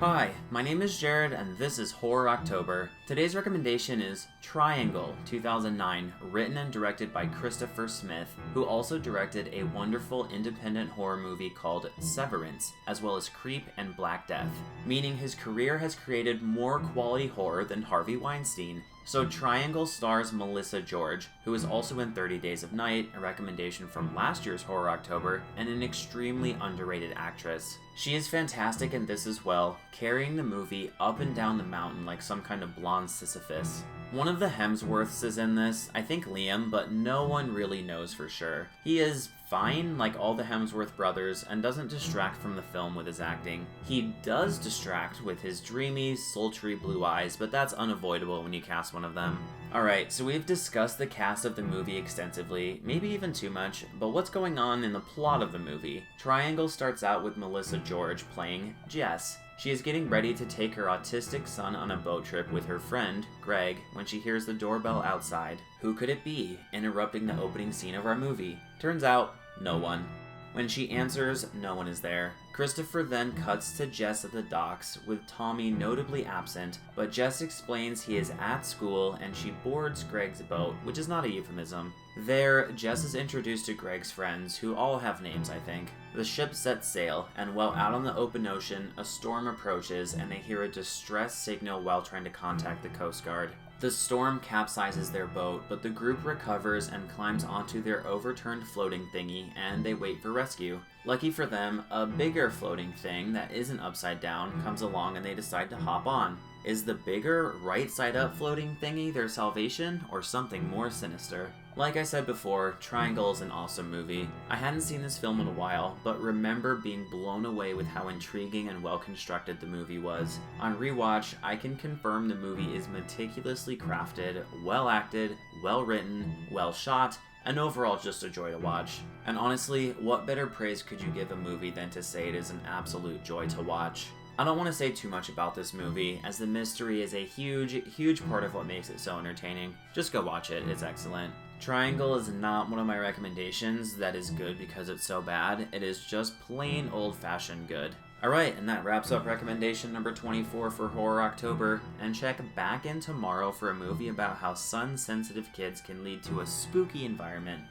Hi, my name is Jared and this is Horror October. Today's recommendation is Triangle 2009, written and directed by Christopher Smith, who also directed a wonderful independent horror movie called Severance, as well as Creep and Black Death, meaning his career has created more quality horror than Harvey Weinstein. So Triangle stars Melissa George, who is also in 30 Days of Night, a recommendation from last year's Horror October, and an extremely underrated actress. She is fantastic in this as well, carrying the movie up and down the mountain like some kind of blonde Sisyphus. One of the Hemsworths is in this, I think Liam, but no one really knows for sure. He is fine, like all the Hemsworth brothers, and doesn't distract from the film with his acting. He does distract with his dreamy, sultry blue eyes, but that's unavoidable when you cast one of them. Alright, so we've discussed the cast of the movie extensively, maybe even too much, but what's going on in the plot of the movie? Triangle starts out with Melissa George playing Jess. She is getting ready to take her autistic son on a boat trip with her friend, Greg, when she hears the doorbell outside. Who could it be, interrupting the opening scene of our movie? Turns out, no one. When she answers, no one is there. Christopher then cuts to Jess at the docks, with Tommy notably absent, but Jess explains he is at school and she boards Greg's boat, which is not a euphemism. There, Jess is introduced to Greg's friends, who all have names, I think. The ship sets sail, and while out on the open ocean, a storm approaches and they hear a distress signal while trying to contact the Coast Guard. The storm capsizes their boat, but the group recovers and climbs onto their overturned floating thingy, and they wait for rescue. Lucky for them, a bigger floating thing that isn't upside down comes along and they decide to hop on. Is the bigger, right side up floating thingy their salvation, or something more sinister? Like I said before, Triangle is an awesome movie. I hadn't seen this film in a while, but remember being blown away with how intriguing and well constructed the movie was. On rewatch, I can confirm the movie is meticulously crafted, well acted, well written, well shot, and overall just a joy to watch. And honestly, what better praise could you give a movie than to say it is an absolute joy to watch? I don't want to say too much about this movie, as the mystery is a huge part of what makes it so entertaining. Just go watch it, it's excellent. Triangle is not one of my recommendations that is good because it's so bad, it is just plain old-fashioned good. Alright, and that wraps up recommendation number 24 for Horror October, and check back in tomorrow for a movie about how sun-sensitive kids can lead to a spooky environment.